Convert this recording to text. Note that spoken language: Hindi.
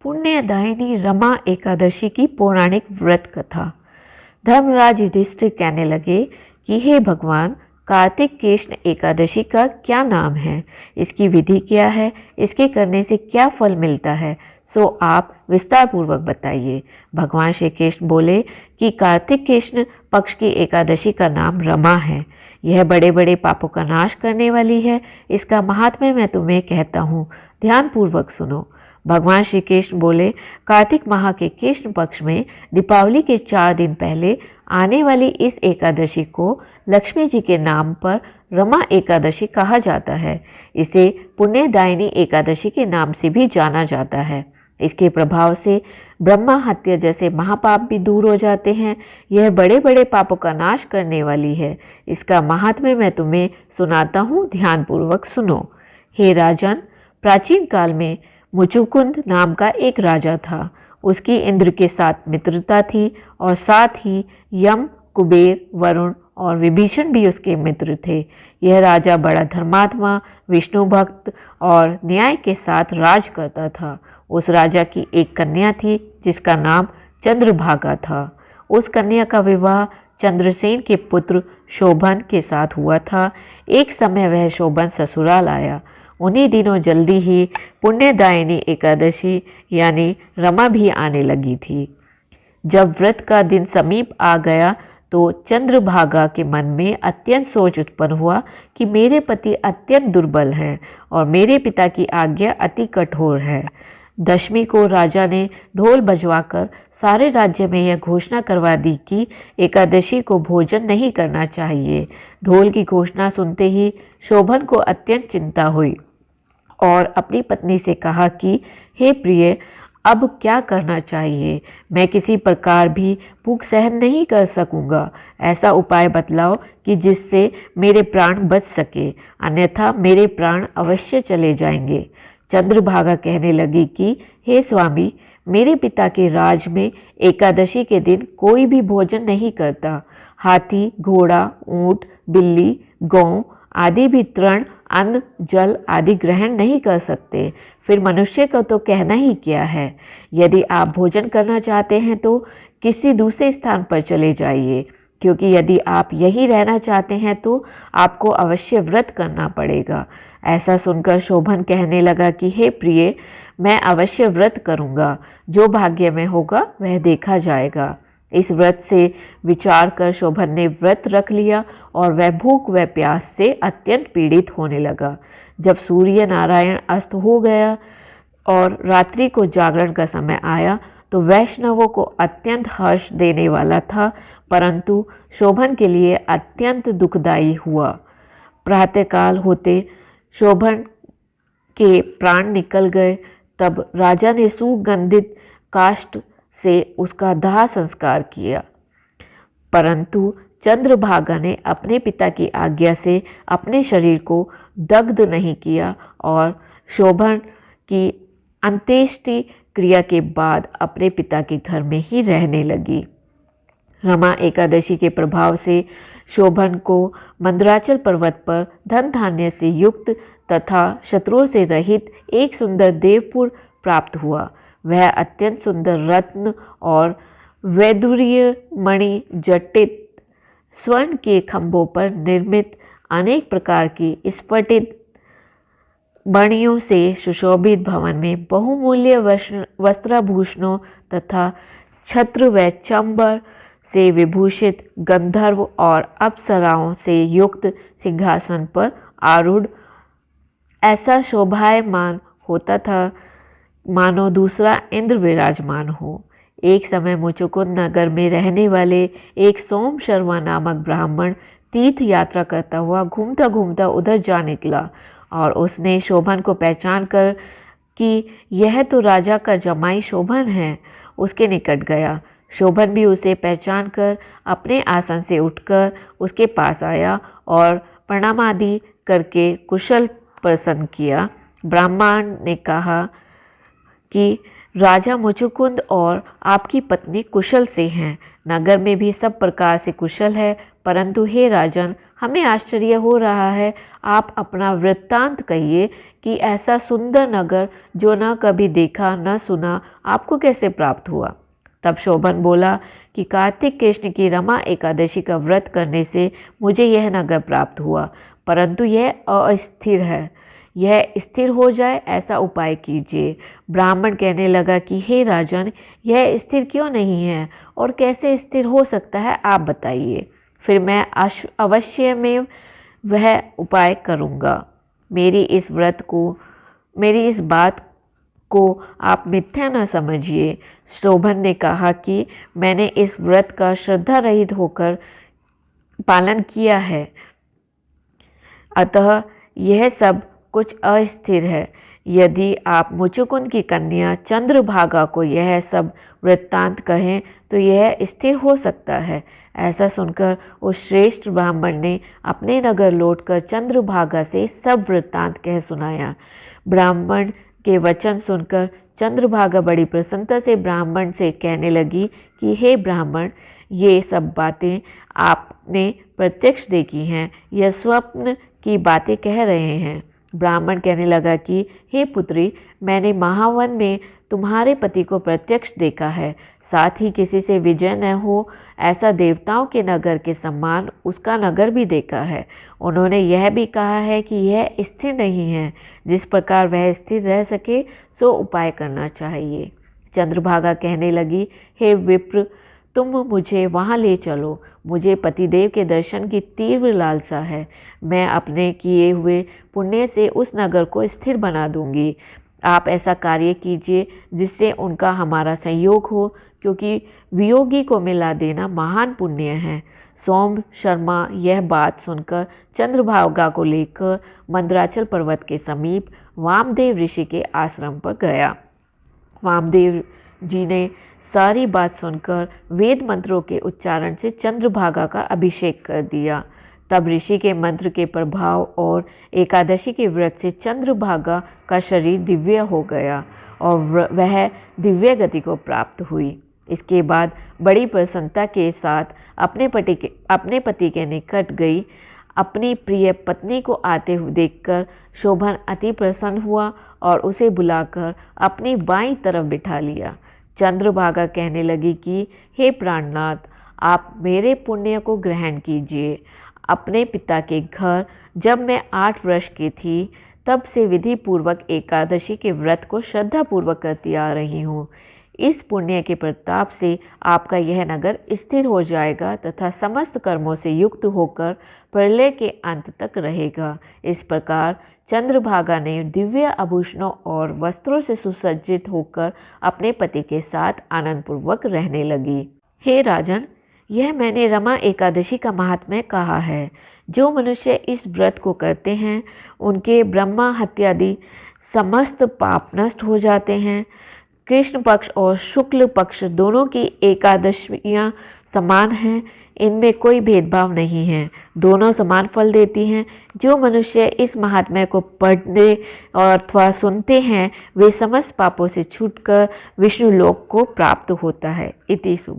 पुण्यदायिनी रमा एकादशी की पौराणिक व्रत कथा। धर्मराज युधिष्ठिर कहने लगे कि हे भगवान, कार्तिक कृष्ण एकादशी का क्या नाम है, इसकी विधि क्या है, इसके करने से क्या फल मिलता है, सो आप विस्तार पूर्वक बताइए। भगवान श्री कृष्ण बोले कि कार्तिक कृष्ण पक्ष की एकादशी का नाम रमा है। यह बड़े बड़े पापों का नाश करने वाली है। इसका महात्म्य मैं तुम्हें कहता हूँ, ध्यान पूर्वक सुनो। भगवान श्री कृष्ण बोले, कार्तिक माह के कृष्ण पक्ष में दीपावली के 4 दिन पहले आने वाली इस एकादशी को लक्ष्मी जी के नाम पर रमा एकादशी कहा जाता है। इसे पुण्यदायिनी एकादशी के नाम से भी जाना जाता है। इसके प्रभाव से ब्रह्मा हत्या जैसे महापाप भी दूर हो जाते हैं। यह बड़े बड़े पापों का नाश करने वाली है। इसका महात्म्य मैं तुम्हें सुनाता हूँ, ध्यानपूर्वक सुनो। हे राजन, प्राचीन काल में मुचुकुंद नाम का एक राजा था। उसकी इंद्र के साथ मित्रता थी और साथ ही यम, कुबेर, वरुण और विभीषण भी उसके मित्र थे। यह राजा बड़ा धर्मात्मा, विष्णु भक्त और न्याय के साथ राज करता था। उस राजा की एक कन्या थी जिसका नाम चंद्रभागा था। उस कन्या का विवाह चंद्रसेन के पुत्र शोभन के साथ हुआ था। एक समय वह शोभन ससुराल आया। उन्हीं दिनों जल्दी ही पुण्यदायिनी एकादशी यानी रमा भी आने लगी थी। जब व्रत का दिन समीप आ गया तो चंद्रभागा के मन में अत्यंत सोच उत्पन्न हुआ कि मेरे पति अत्यंत दुर्बल हैं और मेरे पिता की आज्ञा अति कठोर है। दशमी को राजा ने ढोल बजवाकर सारे राज्य में यह घोषणा करवा दी कि एकादशी को भोजन नहीं करना चाहिए। ढोल की घोषणा सुनते ही शोभन को अत्यंत चिंता हुई और अपनी पत्नी से कहा कि हे प्रिय, अब क्या करना चाहिए? मैं किसी प्रकार भी भूख सहन नहीं कर सकूंगा। ऐसा उपाय बतलाओ कि जिससे मेरे प्राण बच सके, अन्यथा मेरे प्राण अवश्य चले जाएंगे। चंद्रभागा कहने लगी कि हे स्वामी, मेरे पिता के राज में एकादशी के दिन कोई भी भोजन नहीं करता। हाथी, घोड़ा, ऊंट, बिल्ली, गौ आदि भी तृण, अन्न, जल आदि ग्रहण नहीं कर सकते। फिर मनुष्य का तो कहना ही क्या है। यदि आप भोजन करना चाहते हैं तो किसी दूसरे स्थान पर चले जाइए, क्योंकि यदि आप यहीं रहना चाहते हैं तो आपको अवश्य व्रत करना पड़ेगा। ऐसा सुनकर शोभन कहने लगा कि हे प्रिय, मैं अवश्य व्रत करूँगा। जो भाग्य में होगा वह देखा जाएगा। इस व्रत से विचार कर शोभन ने व्रत रख लिया और वह भूख व प्यास से अत्यंत पीड़ित होने लगा। जब सूर्य नारायण अस्त हो गया और रात्रि को जागरण का समय आया तो वैष्णवों को अत्यंत हर्ष देने वाला था, परंतु शोभन के लिए अत्यंत दुखदायी हुआ। प्रातःकाल होते शोभन के प्राण निकल गए। तब राजा ने सुगंधित काष्ठ से उसका दाह संस्कार किया, परंतु चंद्रभागा ने अपने पिता की आज्ञा से अपने शरीर को दग्ध नहीं किया और शोभन की अंत्येष्टि क्रिया के बाद अपने पिता के घर में ही रहने लगी। रमा एकादशी के प्रभाव से शोभन को मंदराचल पर्वत पर धन धान्य से युक्त तथा शत्रुओं से रहित एक सुंदर देवपुर प्राप्त हुआ। वह अत्यंत सुंदर रत्न और वैदुर्य मणि जटित स्वर्ण के खंभों पर निर्मित अनेक प्रकार की स्फटित मणियों से सुशोभित भवन में बहुमूल्य वस्त्राभूषणों तथा छत्र व चंबर से विभूषित गंधर्व और अप्सराओं से युक्त सिंहासन पर आरूढ़ ऐसा शोभायमान होता था मानो दूसरा इंद्र विराजमान हो। एक समय मुचुकुंद नगर में रहने वाले एक सोम शर्मा नामक ब्राह्मण तीर्थ यात्रा करता हुआ घूमता घूमता उधर जा निकला और उसने शोभन को पहचान कर कि यह तो राजा का जमाई शोभन है, उसके निकट गया। शोभन भी उसे पहचान कर अपने आसन से उठकर उसके पास आया और प्रणाम आदि करके कुशल प्रसन्न किया। ब्राह्मण ने कहा कि राजा मुचुकुंद और आपकी पत्नी कुशल से हैं। नगर में भी सब प्रकार से कुशल है, परंतु हे राजन, हमें आश्चर्य हो रहा है। आप अपना वृत्तांत कहिए कि ऐसा सुंदर नगर जो न कभी देखा न सुना आपको कैसे प्राप्त हुआ। तब शोभन बोला कि कार्तिक कृष्ण की रमा एकादशी का व्रत करने से मुझे यह नगर प्राप्त हुआ, परंतु यह अस्थिर है। यह स्थिर हो जाए ऐसा उपाय कीजिए। ब्राह्मण कहने लगा कि हे राजन, यह स्थिर क्यों नहीं है और कैसे स्थिर हो सकता है, आप बताइए, फिर मैं अवश्य में वह उपाय करूँगा। मेरी इस बात को आप मिथ्या न समझिए। शोभन ने कहा कि मैंने इस व्रत का श्रद्धा रहित होकर पालन किया है, अतः यह सब कुछ अस्थिर है। यदि आप मुचुकुंद की कन्या चंद्रभागा को यह सब वृत्तांत कहें तो यह स्थिर हो सकता है। ऐसा सुनकर उस श्रेष्ठ ब्राह्मण ने अपने नगर लौटकर चंद्रभागा से सब वृत्तांत कह सुनाया। ब्राह्मण के वचन सुनकर चंद्रभागा बड़ी प्रसन्नता से ब्राह्मण से कहने लगी कि हे ब्राह्मण, ये सब बातें आपने प्रत्यक्ष देखी हैं, यह स्वप्न की बातें कह रहे हैं। ब्राह्मण कहने लगा कि हे पुत्री, मैंने महावन में तुम्हारे पति को प्रत्यक्ष देखा है, साथ ही किसी से विजय न हो ऐसा देवताओं के नगर के समान उसका नगर भी देखा है। उन्होंने यह भी कहा है कि यह स्थिर नहीं है, जिस प्रकार वह स्थिर रह सके सो उपाय करना चाहिए। चंद्रभागा कहने लगी, हे विप्र, तुम मुझे वहाँ ले चलो। मुझे पतिदेव के दर्शन की तीव्र लालसा है। मैं अपने किए हुए पुण्य से उस नगर को स्थिर बना दूंगी। आप ऐसा कार्य कीजिए जिससे उनका हमारा संयोग हो, क्योंकि वियोगी को मिला देना महान पुण्य है। सोम शर्मा यह बात सुनकर चंद्रभागा को लेकर मंदराचल पर्वत के समीप वामदेव ऋषि के आश्रम पर गया। वामदेव जी ने सारी बात सुनकर वेद मंत्रों के उच्चारण से चंद्रभागा का अभिषेक कर दिया। तब ऋषि के मंत्र के प्रभाव और एकादशी के व्रत से चंद्रभागा का शरीर दिव्य हो गया और वह दिव्य गति को प्राप्त हुई। इसके बाद बड़ी प्रसन्नता के साथ अपने पति के निकट गई। अपनी प्रिय पत्नी को आते हुए देखकर शोभन अति प्रसन्न हुआ और उसे बुलाकर अपनी बाईं तरफ बिठा लिया। चंद्रभागा कहने लगी कि हे प्राणनाथ, आप मेरे पुण्य को ग्रहण कीजिए। अपने पिता के घर जब मैं 8 वर्ष की थी तब से विधि पूर्वक एकादशी के व्रत को श्रद्धा पूर्वक करती आ रही हूँ। इस पुण्य के प्रताप से आपका यह नगर स्थिर हो जाएगा तथा समस्त कर्मों से युक्त होकर प्रलय के अंत तक रहेगा। इस प्रकार चंद्रभागा ने दिव्य आभूषणों और वस्त्रों से सुसज्जित होकर अपने पति के साथ आनंदपूर्वक रहने लगी। हे राजन, यह मैंने रमा एकादशी का महात्म्य कहा है। जो मनुष्य इस व्रत को करते हैं उनके ब्रह्मा हत्यादि समस्त पाप नष्ट हो जाते हैं। कृष्ण पक्ष और शुक्ल पक्ष दोनों की एकादशियाँ समान हैं, इनमें कोई भेदभाव नहीं है, दोनों समान फल देती हैं। जो मनुष्य इस महात्म्य को पढ़ने और अथवा सुनते हैं वे समस्त पापों से छूटकर विष्णु लोक को प्राप्त होता है। इति शुभ।